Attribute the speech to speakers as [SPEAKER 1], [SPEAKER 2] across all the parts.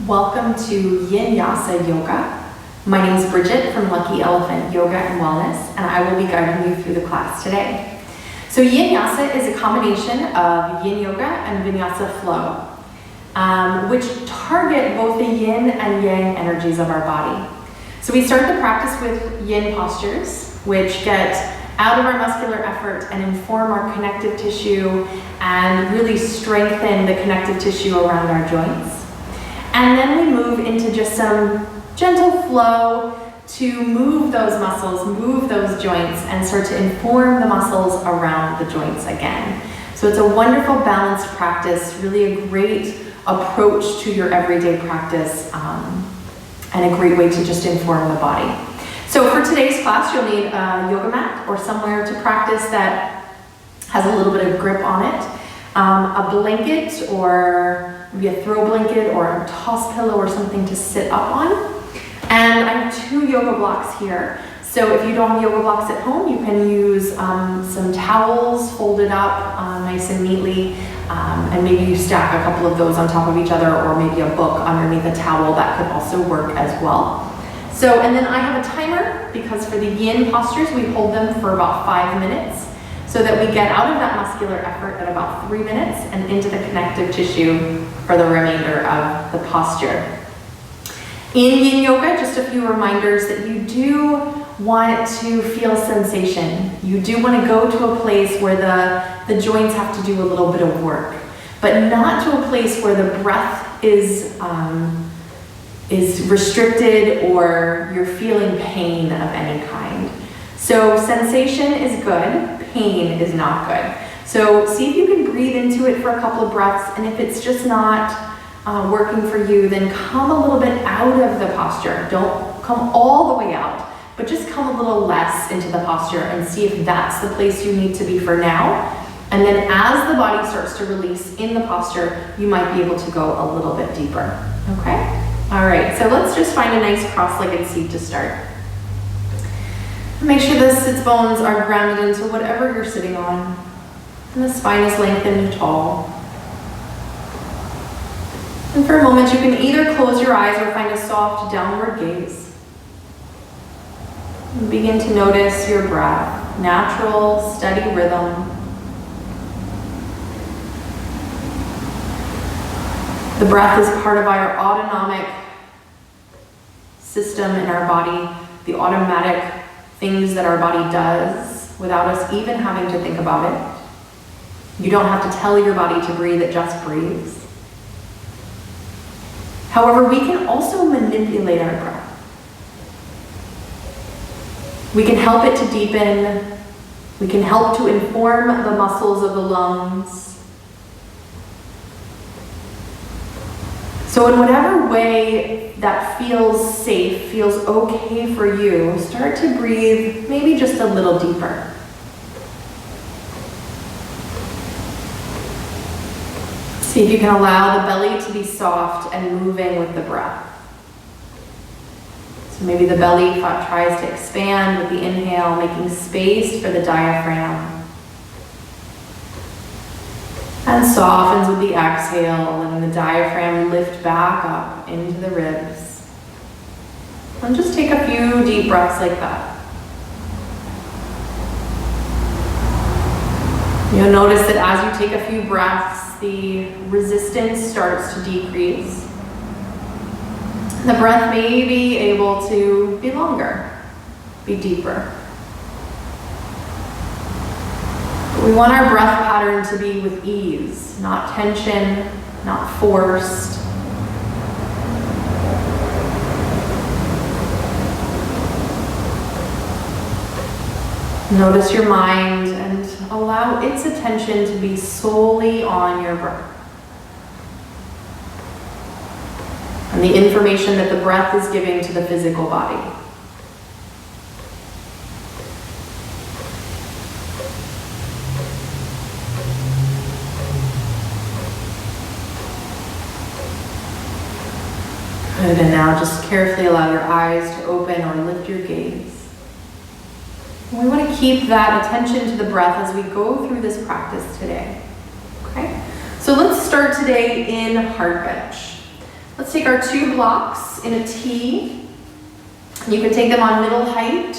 [SPEAKER 1] Welcome to Yin Yasa Yoga. My name is Bridget from Lucky Elephant Yoga and Wellness, and I will be guiding you through the class today. So Yin Yasa is a combination of Yin Yoga and Vinyasa flow, which target both the Yin and Yang energies of our body. So we start the practice with Yin postures, which get out of our muscular effort and inform our connective tissue and really strengthen the connective tissue around our joints. And then we move into just some gentle flow to move those muscles, move those joints, and start to inform the muscles around the joints again. So it's a wonderful balanced practice, really a great approach to your everyday practice, and a great way to just inform the body. So for today's class, you'll need a yoga mat or somewhere to practice that has a little bit of grip on it, a blanket or maybe a throw blanket or a toss pillow or something to sit up on. And I have 2 yoga blocks here. So if you don't have yoga blocks at home, you can use some towels folded up nice and neatly, and maybe you stack a couple of those on top of each other, or maybe a book underneath a towel. That could also work as well. So, and then I have a timer, because for the Yin postures, we hold them for about 5 minutes, so that we get out of that muscular effort at about 3 minutes and into the connective tissue for the remainder of the posture. In Yin Yoga, just a few reminders that you do want to feel sensation. You do want to go to a place where the joints have to do a little bit of work, but not to a place where the breath is restricted or you're feeling pain of any kind. So sensation is good, pain is not good. So see if you can breathe into it for a couple of breaths, and if it's just not working for you, then come a little bit out of the posture. Don't come all the way out, but just come a little less into the posture and see if that's the place you need to be for now. And then as the body starts to release in the posture, you might be able to go a little bit deeper, okay? All right, so let's just find a nice cross-legged seat to start. Make sure the sits bones are grounded into whatever you're sitting on, and the spine is lengthened and tall. And for a moment, you can either close your eyes or find a soft downward gaze. And begin to notice your breath, natural, steady rhythm. The breath is part of our autonomic system in our body, the automatic things that our body does without us even having to think about it. You don't have to tell your body to breathe, it just breathes. However, we can also manipulate our breath. We can help it to deepen. We can help to inform the muscles of the lungs. So in whatever way that feels safe, feels okay for you, start to breathe maybe just a little deeper. See if you can allow the belly to be soft and moving with the breath. So maybe the belly tries to expand with the inhale, making space for the diaphragm. And softens with the exhale, letting the diaphragm lift back up into the ribs. And just take a few deep breaths like that. You'll notice that as you take a few breaths, the resistance starts to decrease. The breath may be able to be longer, be deeper. But we want our breath pattern to be with ease, not tension, not forced. Notice your mind and allow its attention to be solely on your breath. And the information that the breath is giving to the physical body. Good, and now just carefully allow your eyes to open or lift your gaze. We want to keep that attention to the breath as we go through this practice today. Okay? So let's start today in heart bench. Let's take our 2 blocks in a T. You can take them on middle height.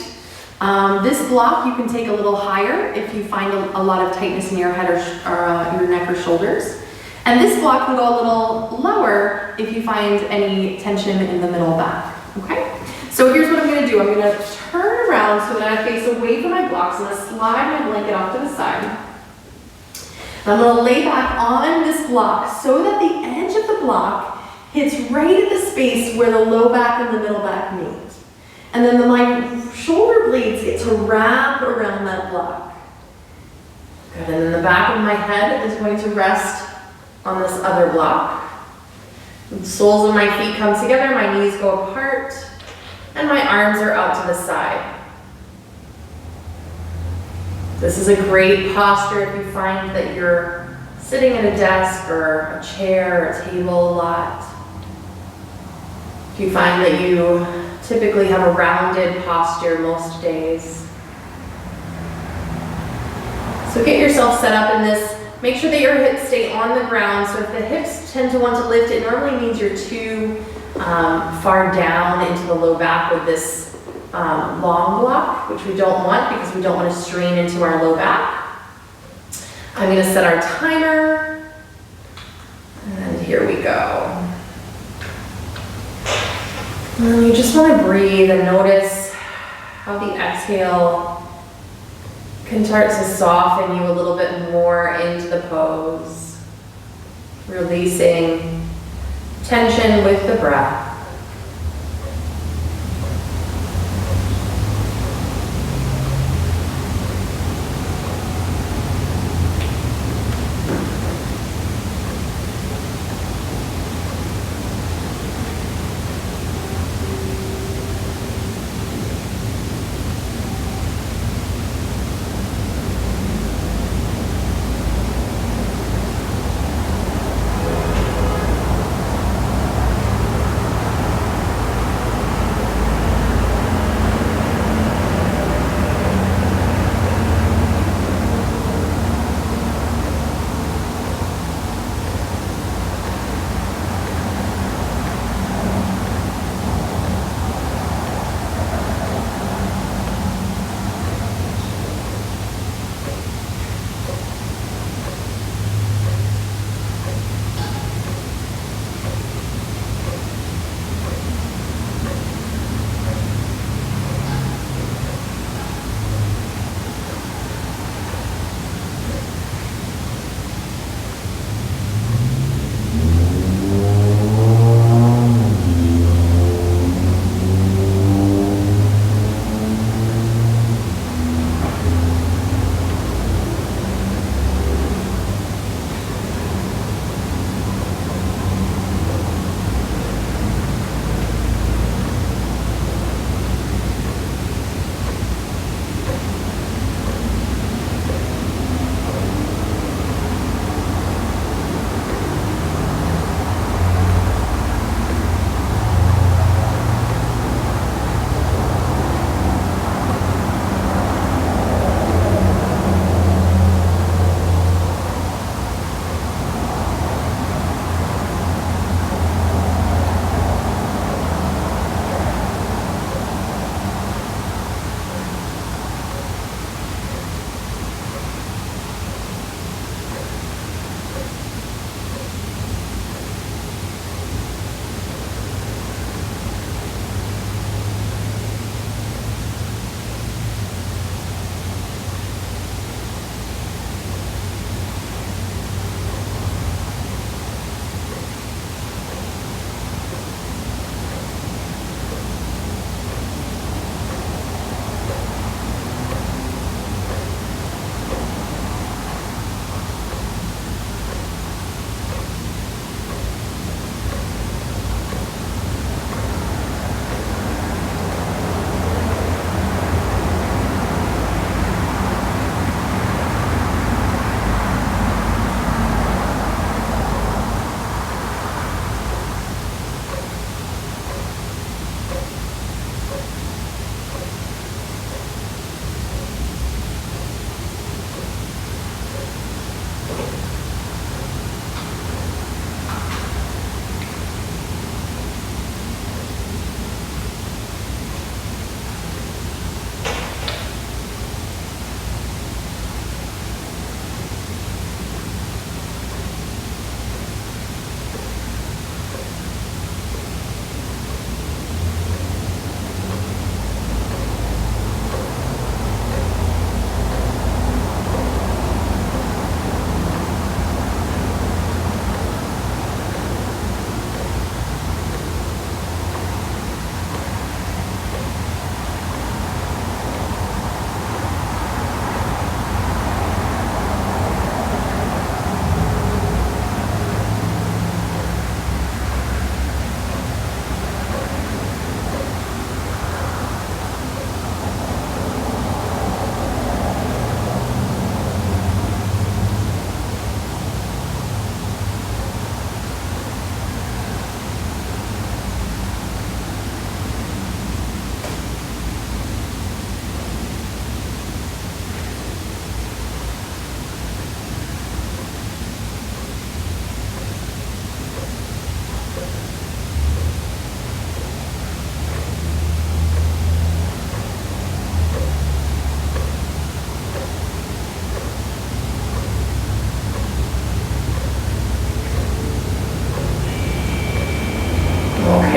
[SPEAKER 1] This block you can take a little higher if you find a lot of tightness in your head or your neck or shoulders. And this block can go a little lower if you find any tension in the middle back, okay? So here's what I'm gonna do. I'm gonna turn around so that I face away from my blocks. I'm gonna slide my blanket off to the side. And I'm gonna lay back on this block so that the edge of the block hits right at the space where the low back and the middle back meet. And then my shoulder blades get to wrap around that block. Good, and then the back of my head is going to rest on this other block. The soles of my feet come together, my knees go apart, and my arms are out to the side. This is a great posture if you find that you're sitting at a desk or a chair or a table a lot. If you find that you typically have a rounded posture most days. So get yourself set up in this. Make sure that your hips stay on the ground. So if the hips tend to want to lift, it normally means you're too far down into the low back with this long block, which we don't want because we don't want to strain into our low back. I'm going to set our timer. And here we go. And you just want to breathe and notice how the exhale can start to soften you a little bit more into the pose, releasing tension with the breath.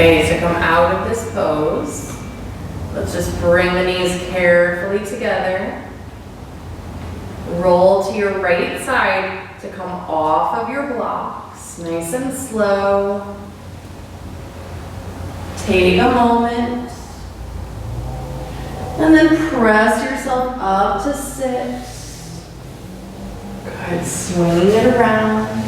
[SPEAKER 1] Okay, so come out of this pose. Let's just bring the knees carefully together. Roll to your right side to come off of your blocks. Nice and slow. Take a moment. And then press yourself up to sit. Good, swinging it around.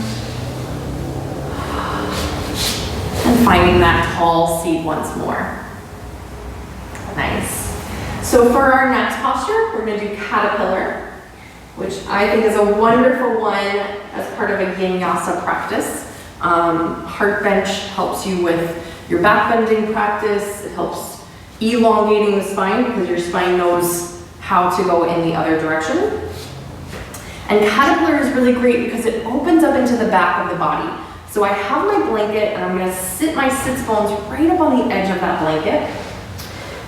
[SPEAKER 1] And finding that tall seat once more. Nice. So for our next posture, we're going to do caterpillar, which I think is a wonderful one as part of a Vinyasa practice. Heart bench helps you with your back bending practice. It helps elongating the spine because your spine knows how to go in the other direction. And caterpillar is really great because it opens up into the back of the body. So I have my blanket and I'm going to sit my sits bones right up on the edge of that blanket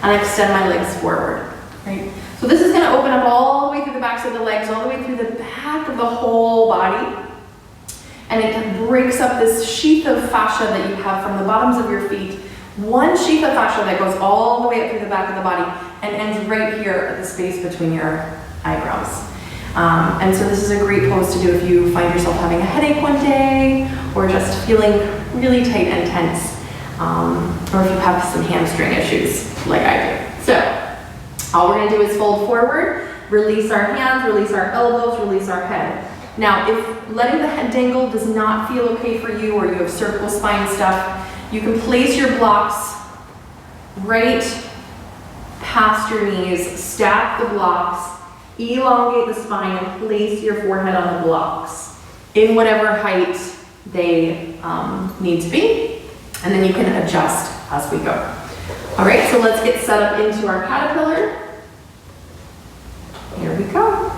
[SPEAKER 1] and extend my legs forward. Right? So this is going to open up all the way through the backs of the legs, all the way through the back of the whole body. And it breaks up this sheath of fascia that you have from the bottoms of your feet. One sheath of fascia that goes all the way up through the back of the body and ends right here at the space between your eyebrows. And so this is a great pose to do if you find yourself having a headache one day or just feeling really tight and tense, or if you have some hamstring issues like I do. So all we're going to do is fold forward, release our hands, release our elbows, release our head. Now, if letting the head dangle does not feel okay for you or you have cervical spine stuff, you can place your blocks right past your knees, stack the blocks, elongate the spine, and place your forehead on the blocks in whatever height they need to be. And then you can adjust as we go. All right, so let's get set up into our caterpillar. Here we go.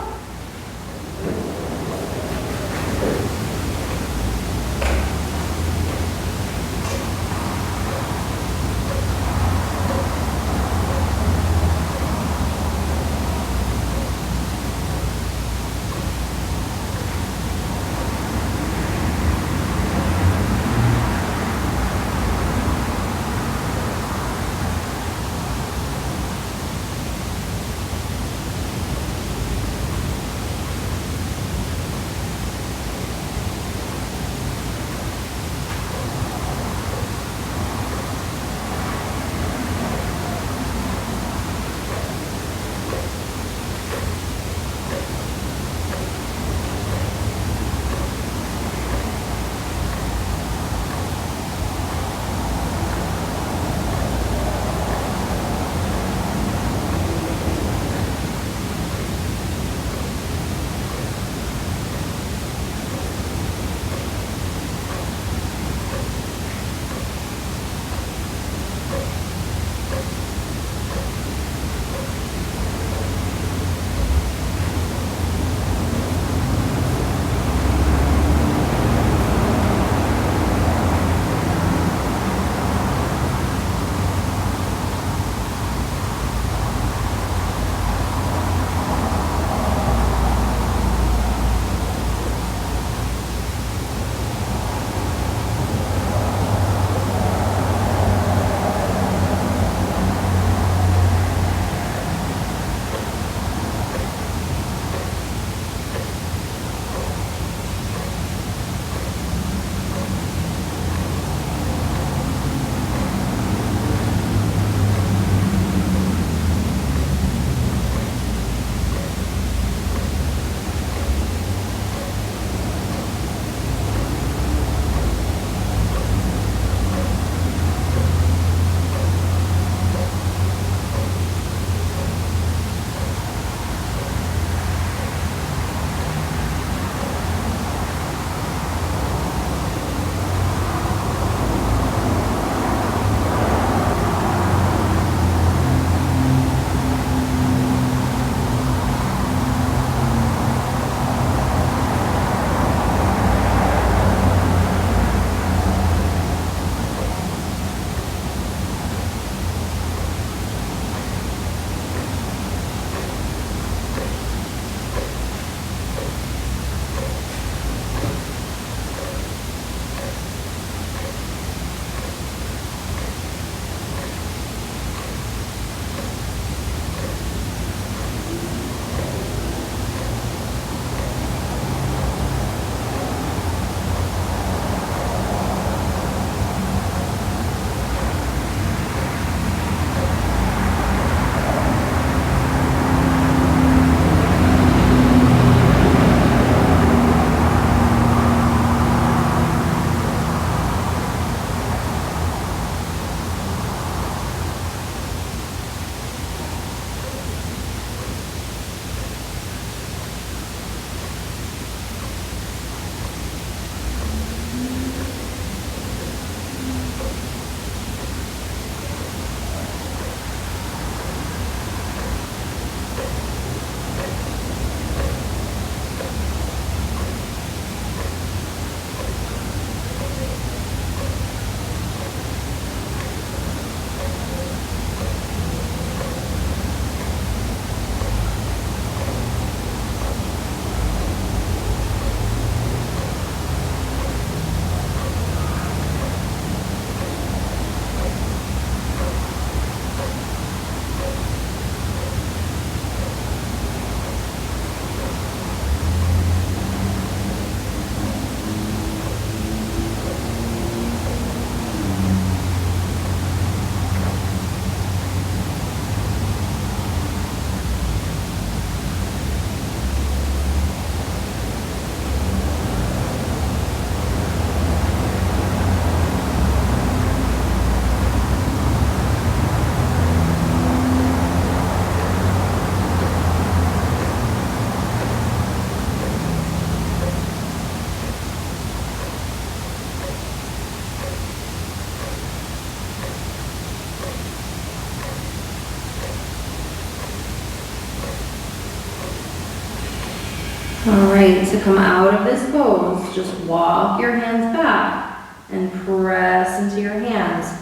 [SPEAKER 2] right, to come out of this pose, just walk your hands back and press into your hands,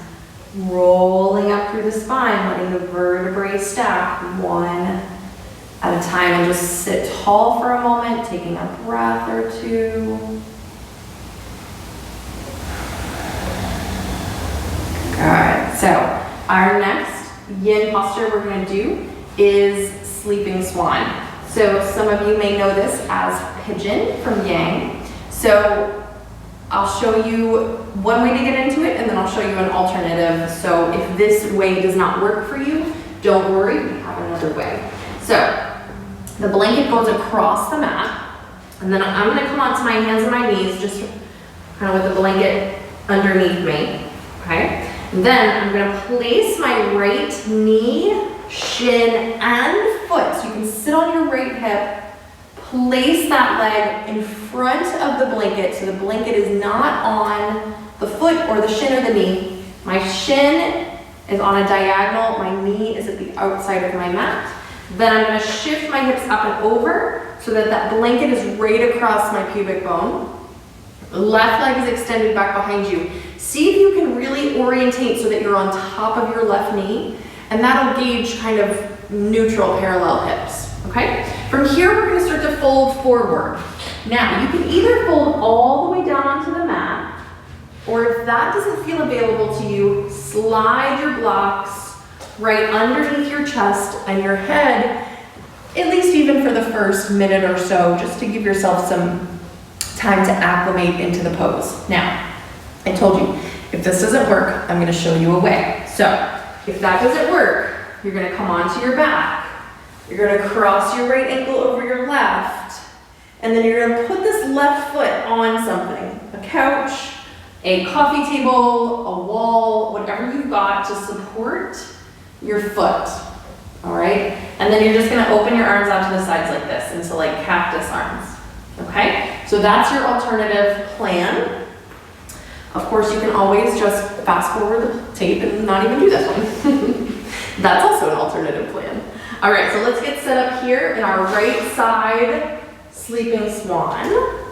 [SPEAKER 2] rolling up through the spine, letting the vertebrae stack one at a time, and just sit tall for a moment, taking a breath or two. Good. So our next yin posture we're going to do is sleeping swan. So some of you may know this as pigeon from Yang. So I'll show you one way to get into it, and then I'll show you an alternative. So if this way does not work for you, don't worry, we have another way. So the blanket goes across the mat, and then I'm going to come onto my hands and my knees, just kind of with the blanket underneath me, okay? Then I'm going to place my right knee, shin, and foot. So you can sit on your right hip, place that leg in front of the blanket so the blanket is not on the foot or the shin or the knee. My shin is on a diagonal, my knee is at the outside of my mat. Then I'm going to shift my hips up and over so that that blanket is right across my pubic bone. Left leg is extended back behind you. See if you can really orientate so that you're on top of your left knee, and that'll gauge kind of neutral parallel hips, okay? From here, we're going to start to fold forward. Now, you can either fold all the way down onto the mat, or if that doesn't feel available to you, slide your blocks right underneath your chest and your head, at least even for the first minute or so, just to give yourself some time to acclimate into the pose. Now, I told you, if this doesn't work, I'm going to show you a way. So, if that doesn't work, you're going to come onto your back. You're going to cross your right ankle over your left, and then you're going to put this left foot on something, a couch, a coffee table, a wall, whatever you've got to support your foot, all right? And then you're just going to open your arms out to the sides like this, into like cactus arms, okay? So that's your alternative plan. Of course, you can always just fast forward the tape and not even do this one. That's also an alternative plan. All right, so let's get set up here in our right side sleeping swan.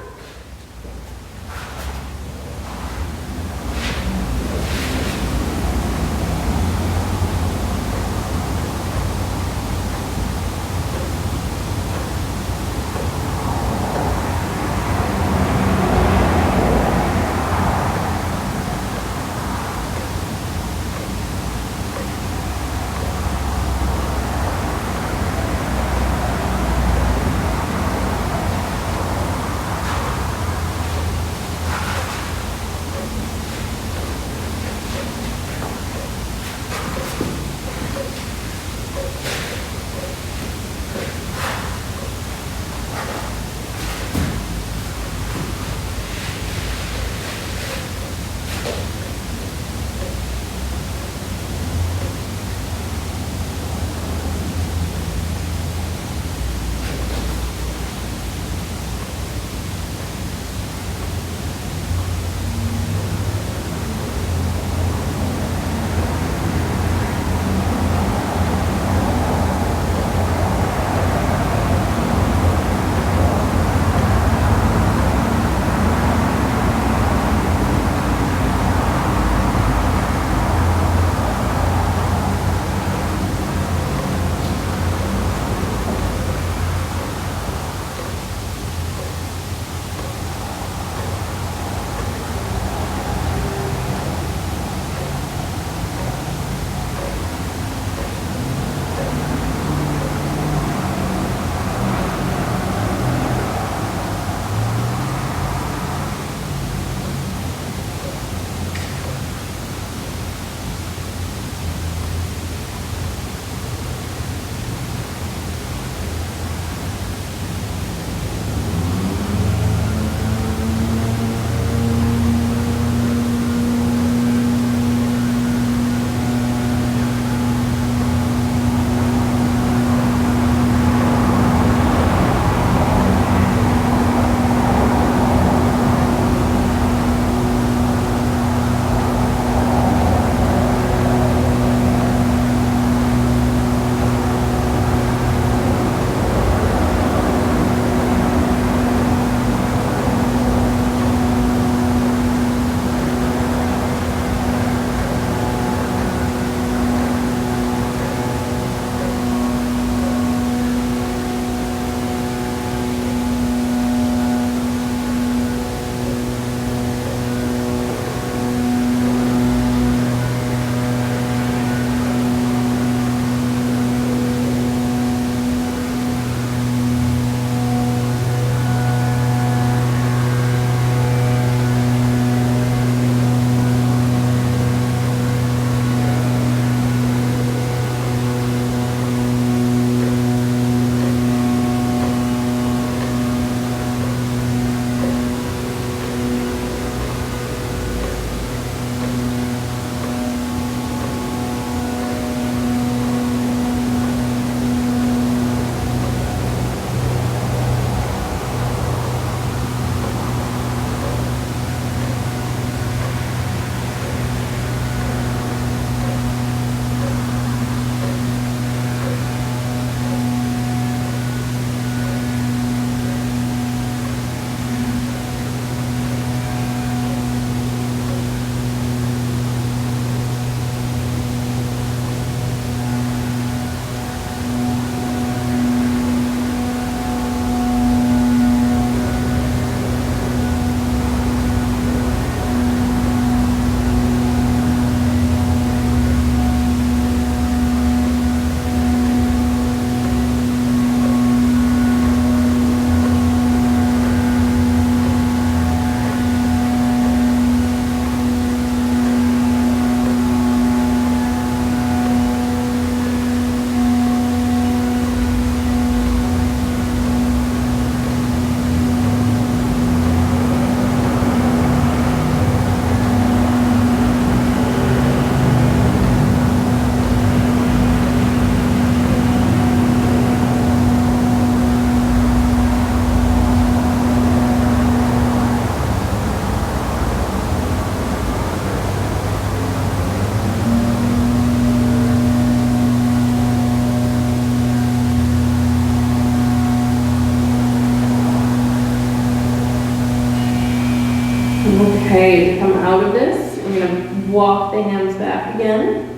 [SPEAKER 2] Walk the hands back again.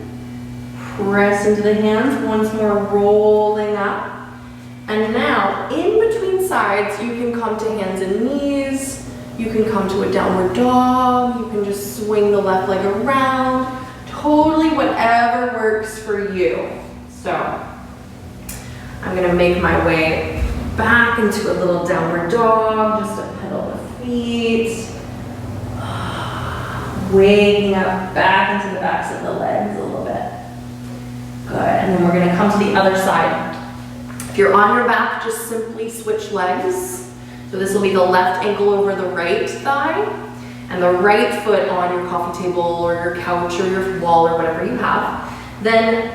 [SPEAKER 2] Press into the hands, once more rolling up. And now, in between sides, you can come to hands and knees. You can come to a downward dog. You can just swing the left leg around. Totally whatever works for you. So, I'm gonna make my way back into a little downward dog, just to pedal the feet. Waking up back into the backs of the legs a little bit. Good, and then we're gonna come to the other side. If you're on your back, just simply switch legs. So this will be the left ankle over the right thigh, and the right foot on your coffee table or your couch or your wall or whatever you have. Then,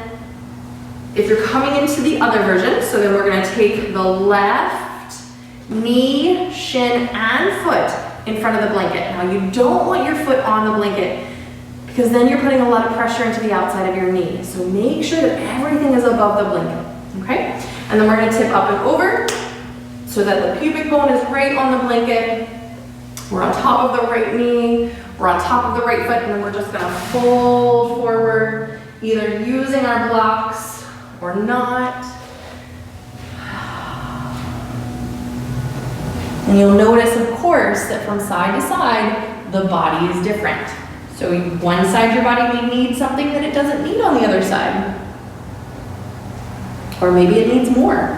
[SPEAKER 2] if you're coming into the other version, so then we're gonna take the left knee, shin, and foot in front of the blanket. Now you don't want your foot on the blanket because then you're putting a lot of pressure into the outside of your knee. So make sure that everything is above the blanket, okay? And then we're gonna tip up and over so that the pubic bone is right on the blanket. We're on top of the right knee, we're on top of the right foot, and then we're just gonna fold forward, either using our blocks or not. And you'll notice, of course, that from side to side, the body is different. So one side of your body may need something that it doesn't need on the other side. Or maybe it needs more.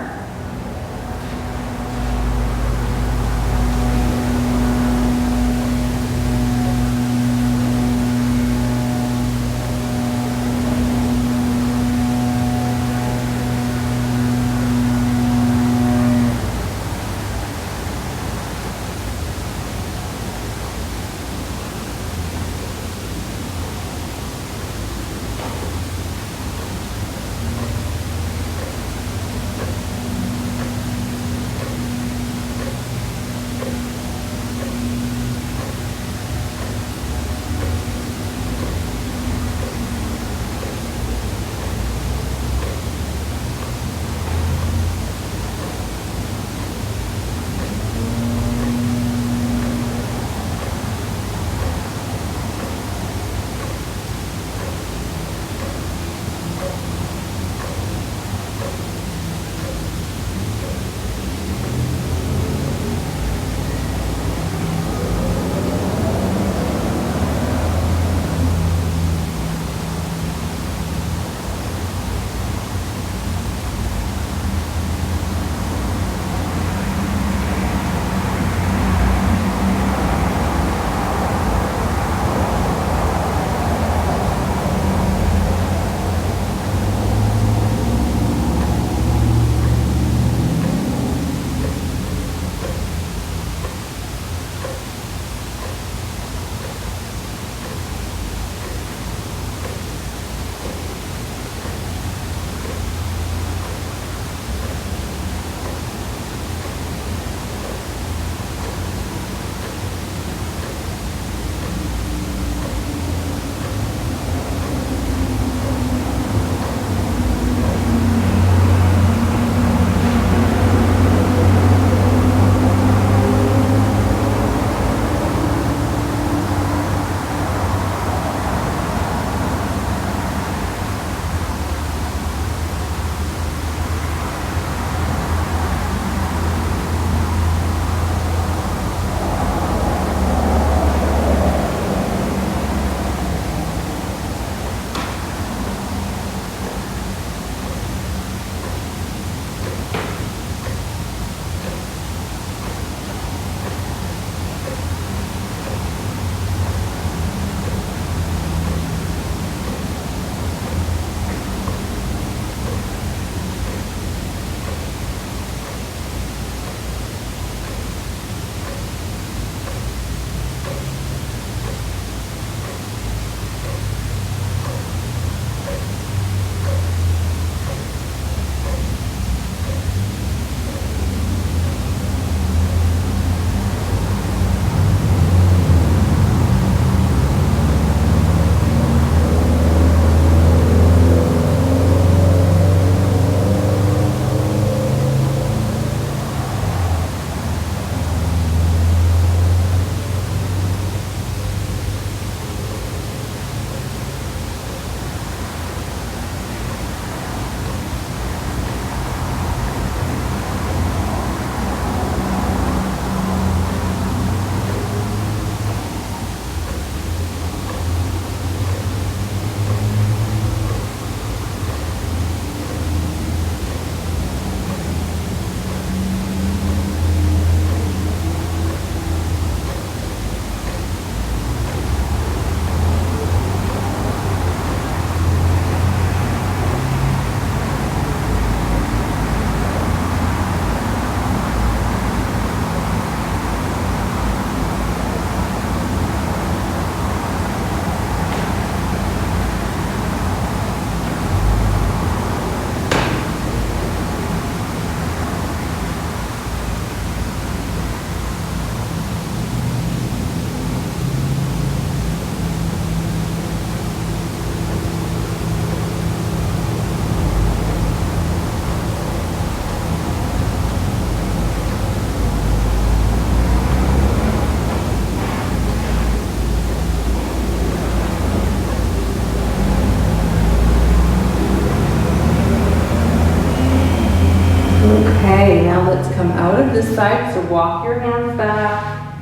[SPEAKER 2] the side. So walk your hands back,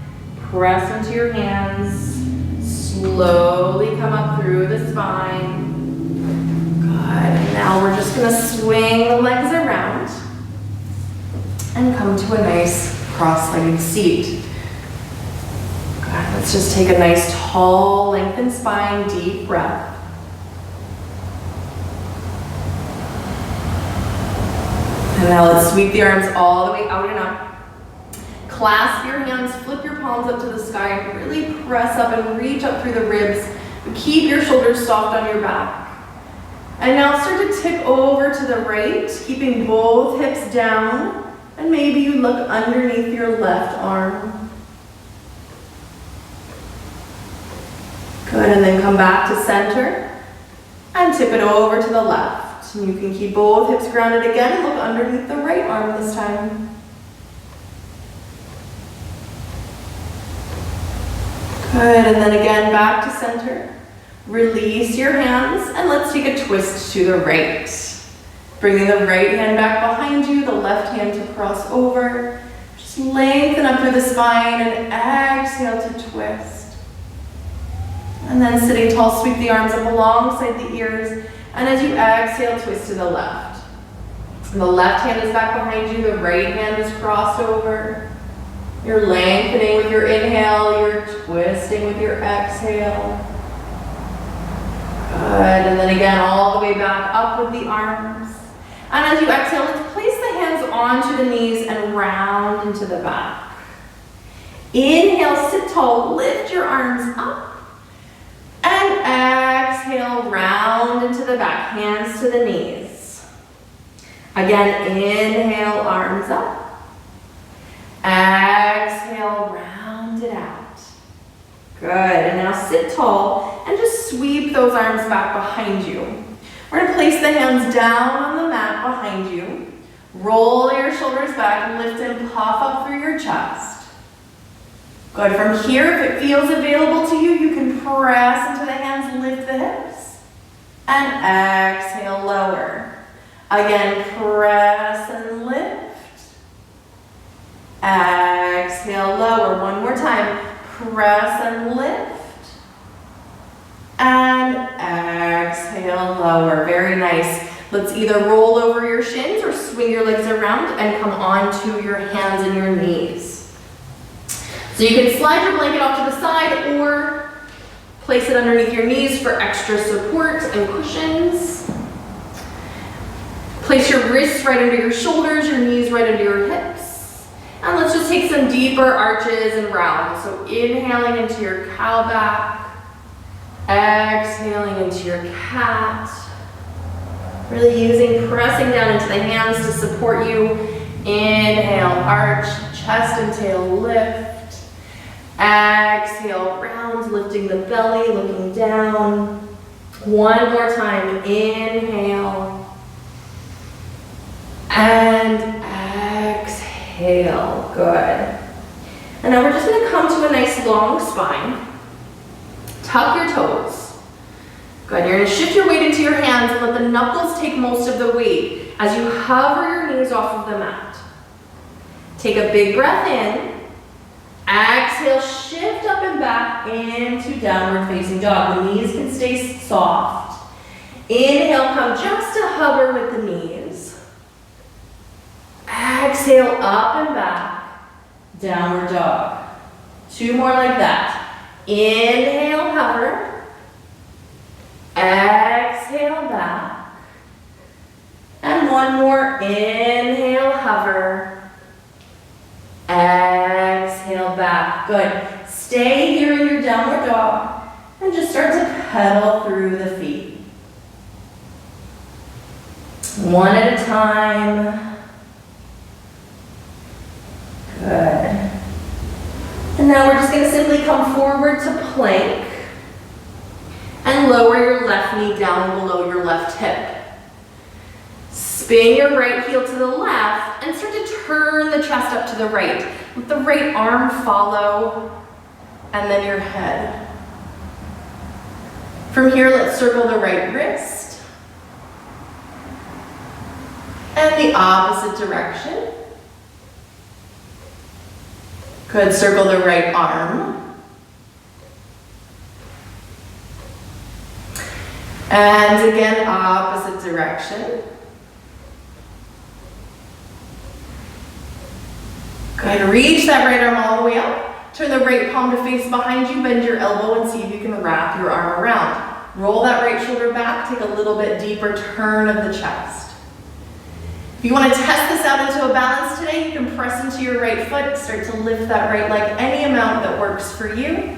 [SPEAKER 2] press into your hands, slowly come up through the spine. Good, and now we're just gonna swing the legs around and come to a nice cross-legged seat. Good, let's just take a nice tall, lengthened spine, deep breath. And now let's sweep the arms all the way out and up. Clasp your hands, flip your palms up to the sky, and really press up and reach up through the ribs. But keep your shoulders soft on your back. And now start to tip over to the right, keeping both hips down. And maybe you look underneath your left arm. Good, and then come back to center and tip it over to the left. And you can keep both hips grounded again and look underneath the right arm this time. Good, and then again back to center. Release your hands and let's take a twist to the right. Bringing the right hand back behind you, the left hand to cross over. Just lengthen up through the spine and exhale to twist. And then sitting tall, sweep the arms up alongside the ears. And as you exhale, twist to the left. And the left hand is back behind you, the right hand is crossed over. You're lengthening with your inhale, you're twisting with your exhale. Good, and then again, all the way back up with the arms. And as you exhale, let's place the hands onto the knees and round into the back. Inhale, sit tall, lift your arms up. And exhale, round into the back, hands to the knees. Again, inhale, arms up. Exhale, round it out. Good, and now sit tall and just sweep those arms back behind you. We're gonna place the hands down on the mat behind you. Roll your shoulders back, lift and puff up through your chest. Good, from here, if it feels available to you, you can press into the hands, lift the hips. And exhale, lower. Again, press and lift. Exhale, lower. One more time. Press and lift. And exhale, lower. Very nice. Let's either roll over your shins or swing your legs around and come onto your hands and your knees. So you can slide your blanket off to the side or place it underneath your knees for extra support and cushions. Place your wrists right under your shoulders, your knees right under your hips. And let's just take some deeper arches and rounds. So inhaling into your cow back, exhaling into your cat. Really pressing down into the hands to support you. Inhale, arch, chest and tail lift. Exhale, round, lifting the belly, looking down. One more time, inhale. And exhale, good. And now we're just gonna come to a nice long spine. Tuck your toes. Good, you're gonna shift your weight into your hands and let the knuckles take most of the weight as you hover your knees off of the mat. Take a big breath in. Exhale, shift up and back into downward facing dog. The knees can stay soft. Inhale, come just to hover with the knees. Exhale, up and back, downward dog. Two more like that. Inhale, hover. Exhale, back. And one more. Inhale, hover. Exhale, back. Good. Stay here in your downward dog and just start to pedal through the feet. One at a time. Good. And now we're just going to simply come forward to plank and lower your left knee down below your left hip. Spin your right heel to the left and start to turn the chest up to the right. Let the right arm follow and then your head. From here, let's circle the right wrist and the opposite direction. Good, circle the right arm. And again, opposite direction. Good, reach that right arm all the way up. Turn the right palm to face behind you, bend your elbow and see if you can wrap your arm around. Roll that right shoulder back, take a little bit deeper turn of the chest. If you want to test this out into a balance today, you can press into your right foot, start to lift that right leg any amount that works for you.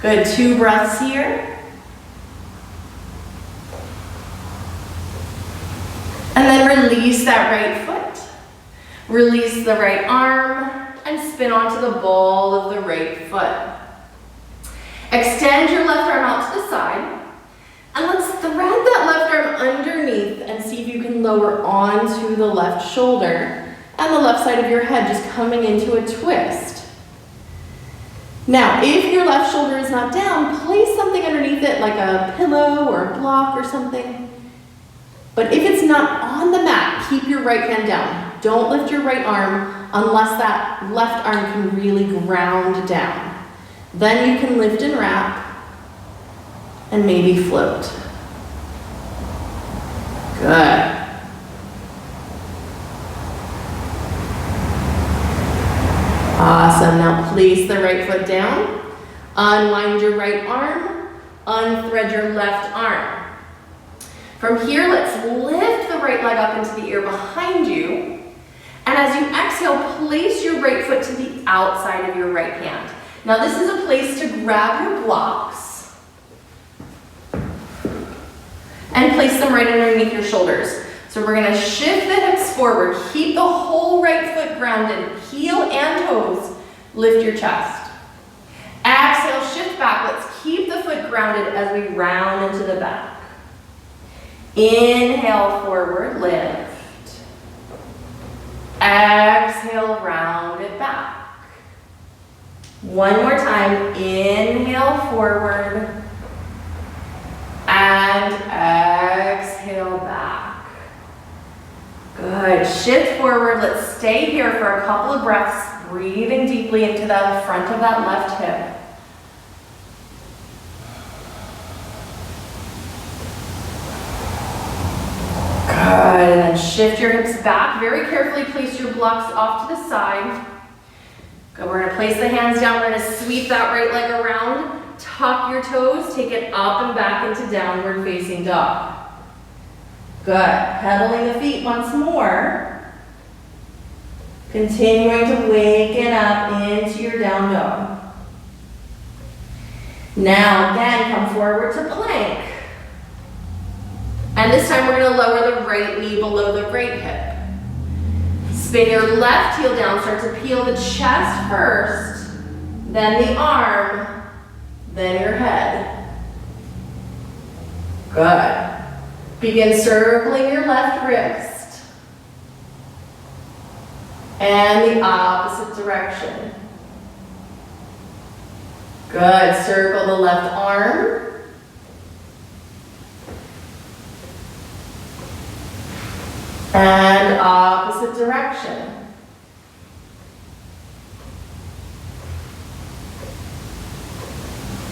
[SPEAKER 2] Good, 2 breaths here. And then release that right foot. Release the right arm and spin onto the ball of the right foot. Extend your left arm out to the side. And let's thread that left arm underneath and see if you can lower onto the left shoulder and the left side of your head, just coming into a twist. Now, if your left shoulder is not down, place something underneath it like a pillow or a block or something. But if it's not on the mat, keep your right hand down. Don't lift your right arm unless that left arm can really ground down. Then you can lift and wrap and maybe float. Good. Awesome. Now place the right foot down. Unwind your right arm. Unthread your left arm. From here, let's lift the right leg up into the air behind you. And as you exhale, place your right foot to the outside of your right hand. Now this is a place to grab your blocks and place them right underneath your shoulders. So we're going to shift the hips forward, keep the whole right foot grounded, heel and toes, lift your chest. Exhale, shift back. Let's keep the foot grounded as we round into the back. Inhale, forward, lift. Exhale, round it back. One more time, inhale forward, and exhale back. Good, shift forward, let's stay here for a couple of breaths, breathing deeply into the front of that left hip. Good, and then shift your hips back, very carefully place your blocks off to the side. Good, we're gonna place the hands down, we're gonna sweep that right leg around, tuck your toes, take it up and back into downward facing dog. Good, pedaling the feet once more. Continuing to waken up into your down dog. Now again, come forward to plank. And this time we're gonna lower the right knee below the right hip. Spin your left heel down, start to peel the chest first, then the arm, then your head. Good. Begin circling your left wrist and the opposite direction. Good, circle the left arm. And opposite direction.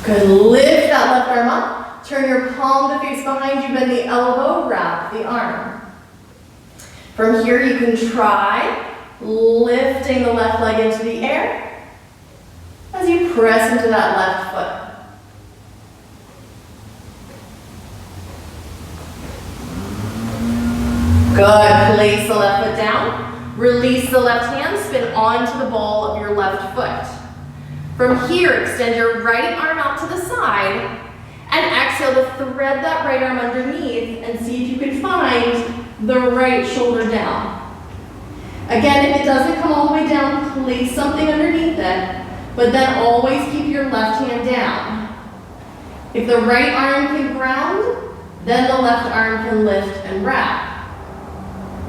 [SPEAKER 2] Good, lift that left arm up. Turn your palm to face behind you, bend the elbow, wrap the arm. From here you can try lifting the left leg into the air as you press into that left foot. Good, place the left foot down, release the left hand, spin onto the ball of your left foot. From here, extend your right arm out to the side and exhale to thread that right arm underneath and see if you can find the right shoulder down. Again, if it doesn't come all the way down, place something underneath it, but then always keep your left hand down. If the right arm can ground, then the left arm can lift and wrap.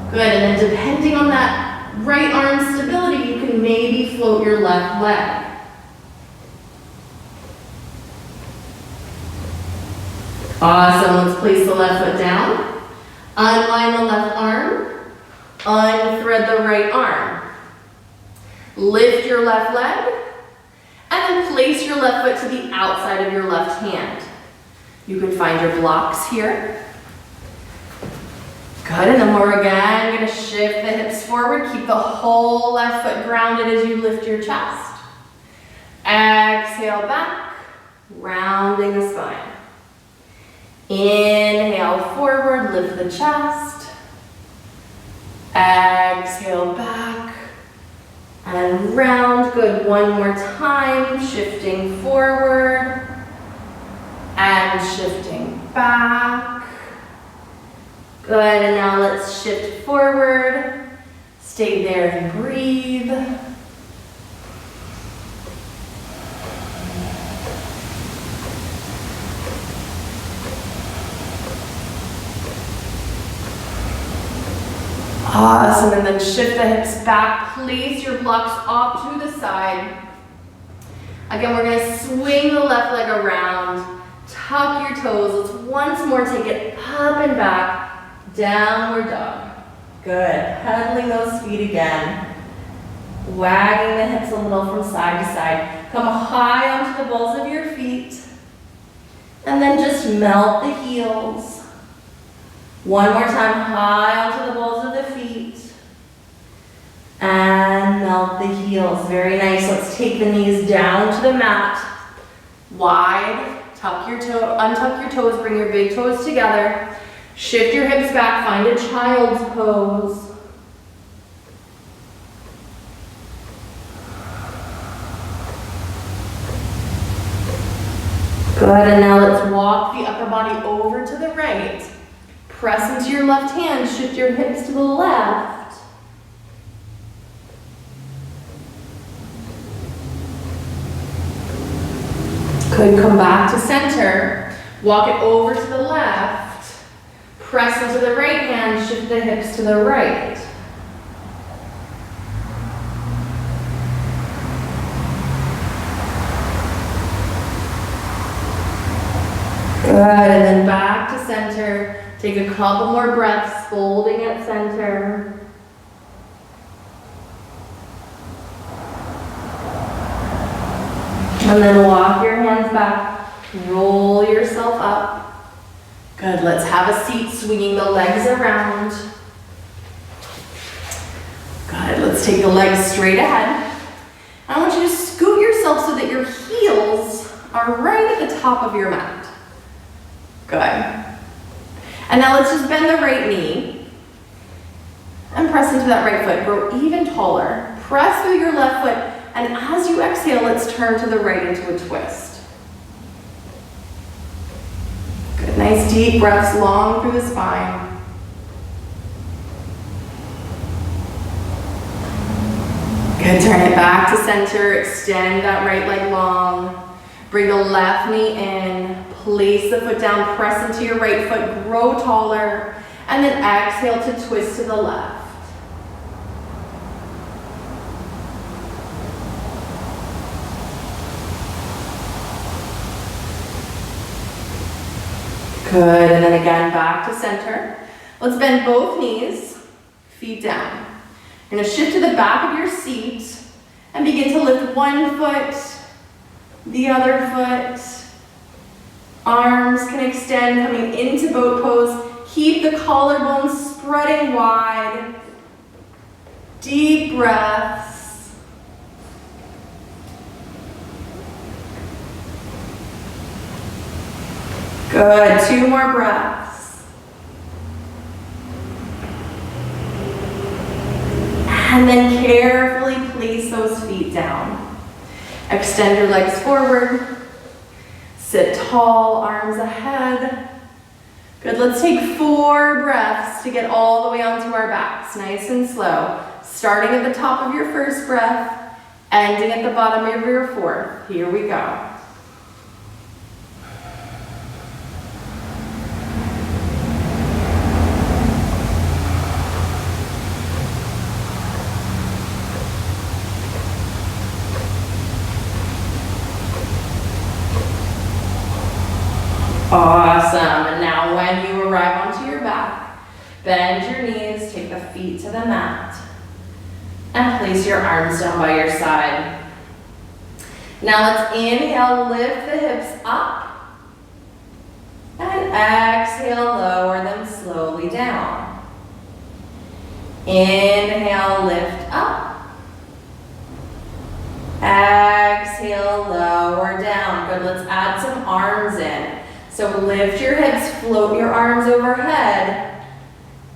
[SPEAKER 2] Good, and then depending on that right arm stability, you can maybe float your left leg. Awesome, let's place the left foot down. Unwind the left arm. Unthread the right arm. Lift your left leg, and then place your left foot to the outside of your left hand. You can find your blocks here. Good, and then we're again gonna shift the hips forward. Keep the whole left foot grounded as you lift your chest. Exhale back, rounding the spine. Inhale forward, lift the chest. Exhale back and round. Good, one more time, shifting forward and shifting back. Good, and now let's shift forward. Stay there and breathe. Awesome, and then shift the hips back. Place your blocks off to the side. Again, we're gonna swing the left leg around. Tuck your toes. Let's once more take it up and back. Downward dog. Good. Pedaling those feet again. Wagging the hips a little from side to side. Come high onto the balls of your feet. And then just melt the heels. One more time, high onto the balls of the feet. And melt the heels. Very nice. Let's take the knees down to the mat. Wide. Tuck your toe, untuck your toes, bring your big toes together. Shift your hips back, find a child's pose. Good, and now let's walk the upper body over to the right. Press into your left hand, shift your hips to the left. Good, come back to center. Walk it over to the left. Press into the right hand, shift the hips to the right. Good, and then back to center. Take a couple more breaths, folding at center. And then walk your hands back, roll yourself up. Good, let's have a seat, swinging the legs around. Good, let's take the legs straight ahead. I want you to scoot yourself so that your heels are right at the top of your mat. Good. And now let's just bend the right knee and press into that right foot. Grow even taller. Press through your left foot, and as you exhale, let's turn to the right into a twist. Good, nice deep breaths long through the spine. Good, turn it back to center, extend that right leg long. Bring the left knee in, place the foot down, press into your right foot, grow taller, and then exhale to twist to the left. Good, and then again back to center. Let's bend both knees, feet down. You're gonna shift to the back of your seat and begin to lift one foot, the other foot. Arms can extend, coming into boat pose. Keep the collarbones spreading wide. Deep breaths. Good, 2 more breaths. And then carefully place those feet down. Extend your legs forward. Sit tall, arms ahead. Good, let's take 4 breaths to get all the way onto our backs, nice and slow. Starting at the top of your first breath, ending at the bottom of your fourth. Here we go. Awesome, and now when you arrive onto your back, bend your knees, take the feet to the mat. And place your arms down by your side. Now let's inhale, lift the hips up. And exhale, lower them slowly down. Inhale, lift up. Exhale, lower down. Good, let's add some arms in. So lift your hips, float your arms overhead.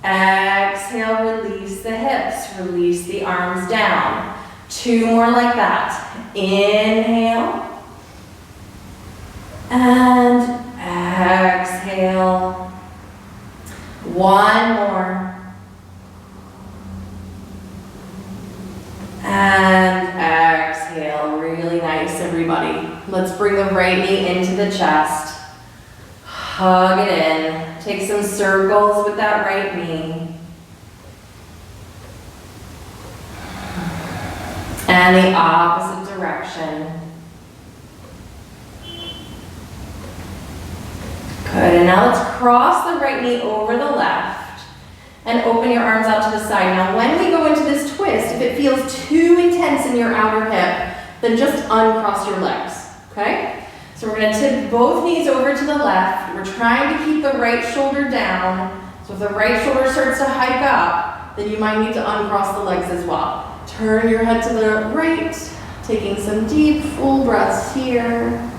[SPEAKER 2] Exhale, release the hips, release the arms down. 2 more like that. Inhale. And exhale. 1 more. And exhale. Really nice, everybody. Let's bring the right knee into the chest. Hug it in. Take some circles with that right knee. And the opposite direction. Good, and now let's cross the right knee over the left and open your arms out to the side. Now when we go into this twist, if it feels too intense in your outer hip, then just uncross your legs, okay? So we're gonna tip both knees over to the left. We're trying to keep the right shoulder down. So if the right shoulder starts to hike up, then you might need to uncross the legs as well. Turn your head to the right, taking some deep, full breaths here.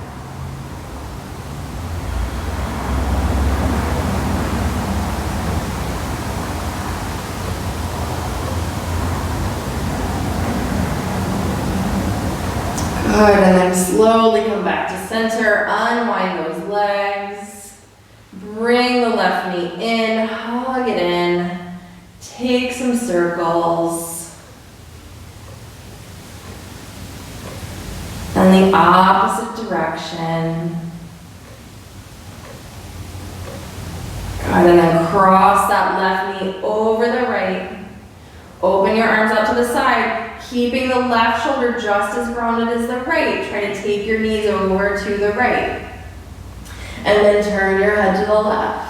[SPEAKER 2] Good, and then slowly come back to center, unwind those legs, bring the left knee in, hug it in, take some circles, and the opposite direction. Good, and then cross that left knee over the right, open your arms out to the side, keeping the left shoulder just as grounded as the right. Try to take your knees over to the right. And then turn your head to the left.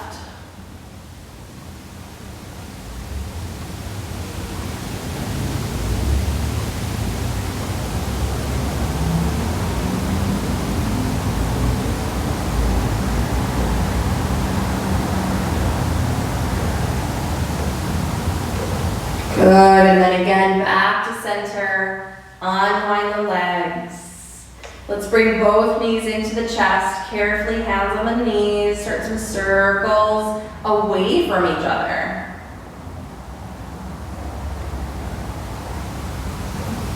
[SPEAKER 2] Good, and then again, back to center, unwind the legs. Let's bring both knees into the chest, carefully hands on the knees, start some circles away from each other.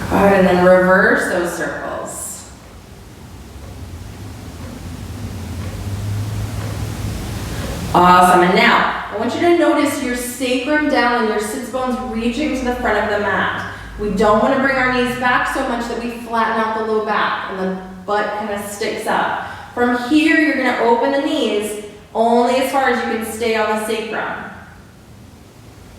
[SPEAKER 2] Good, and then reverse those circles. Awesome, and now, I want you to notice your sacrum down and your sits bones reaching to the front of the mat. We don't want to bring our knees back so much that we flatten out the low back and the butt kind of sticks up. From here, you're going to open the knees only as far as you can stay on the sacrum.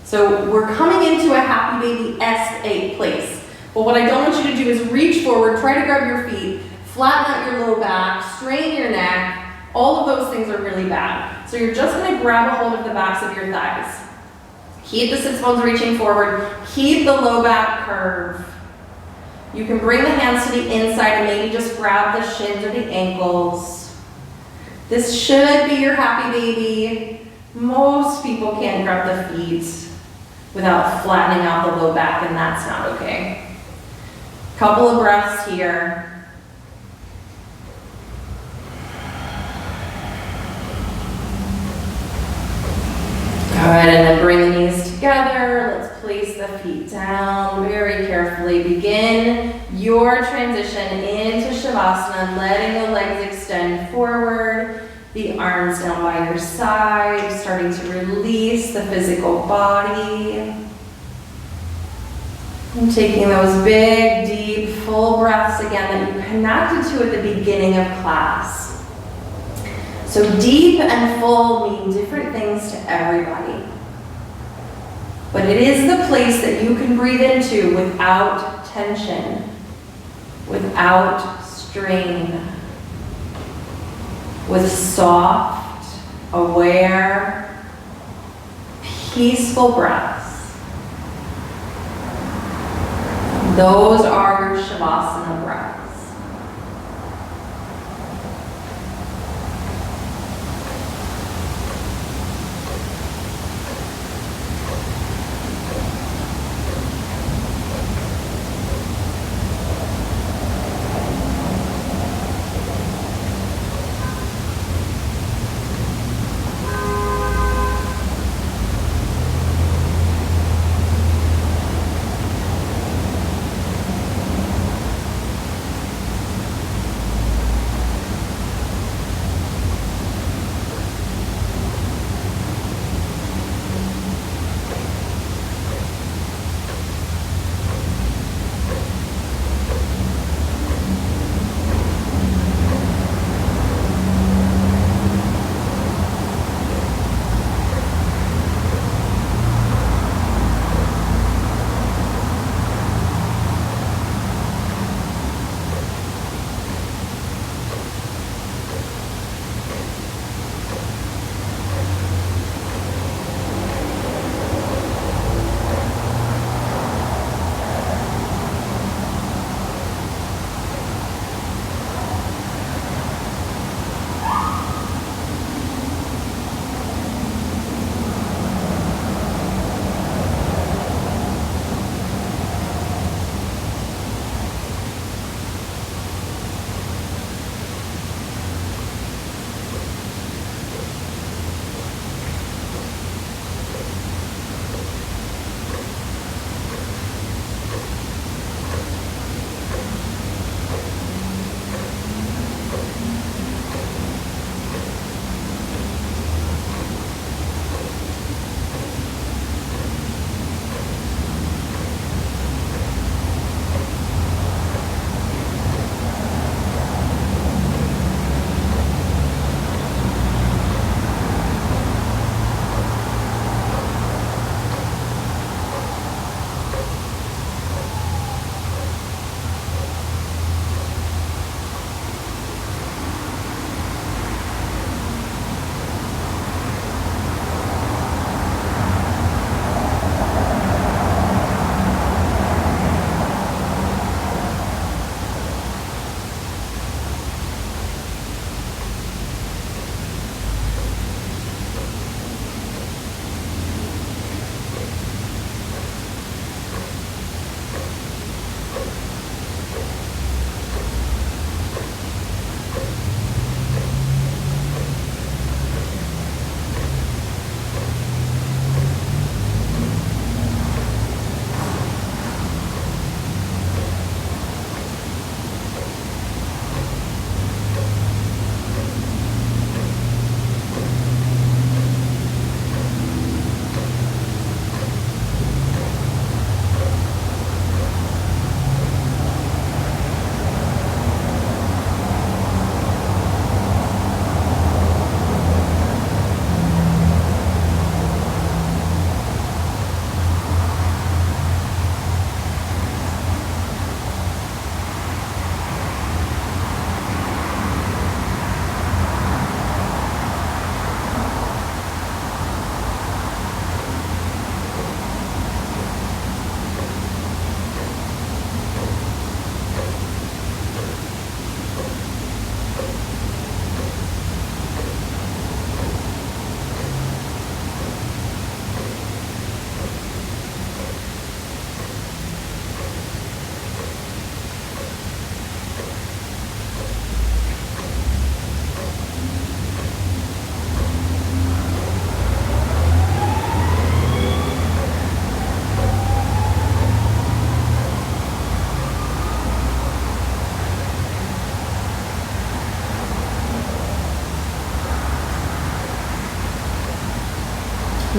[SPEAKER 2] So we're coming into a happy baby-esque place. But what I don't want you to do is reach forward, try to grab your feet, flatten out your low back, strain your neck. All of those things are really bad. So you're just going to grab a hold of the backs of your thighs. Keep the sits bones reaching forward. Keep the low back curve. You can bring the hands to the inside and maybe just grab the shins or the ankles. This should be your happy baby. Most people can't grab the feet without flattening out the low back, and that's not okay. Couple of breaths here. Good, and then bring the knees together. Let's place the feet down very carefully. Begin your transition into Shavasana, letting the legs extend forward, the arms down by your side, starting to release the physical body. And taking those big, deep, full breaths again that you connected to at the beginning of class. So deep and full mean different things to everybody. But it is the place that you can breathe into without tension, without strain, with soft, aware, peaceful breaths. Those are your Shavasana breaths.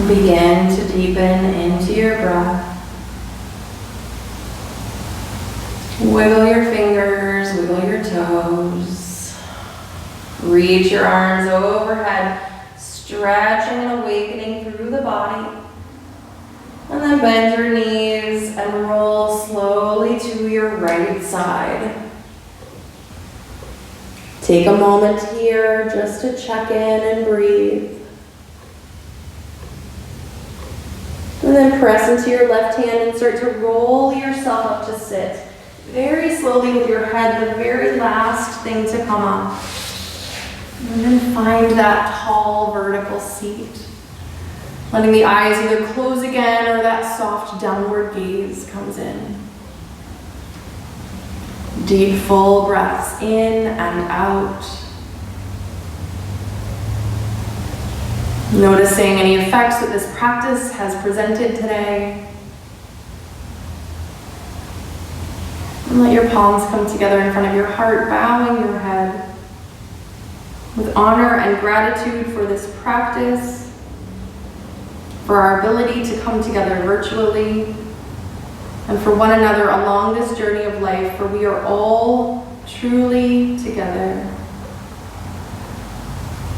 [SPEAKER 2] Begin to deepen into your breath. Wiggle your fingers, wiggle your toes. Reach your arms overhead, stretching and awakening through the body. And then bend your knees and roll slowly to your right side. Take a moment here just to check in and breathe. And then press into your left hand and start to roll yourself up to sit. Very slowly with your head, the very last thing to come up. And then find that tall vertical seat. Letting the eyes either close again or that soft downward gaze comes in. Deep full breaths in and out. Noticing any effects that this practice has presented today. And let your palms come together in front of your heart, bowing your head. With honor and gratitude for this practice, for our ability to come together virtually, and for one another along this journey of life, for we are all truly together.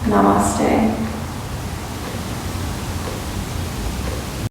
[SPEAKER 2] Namaste.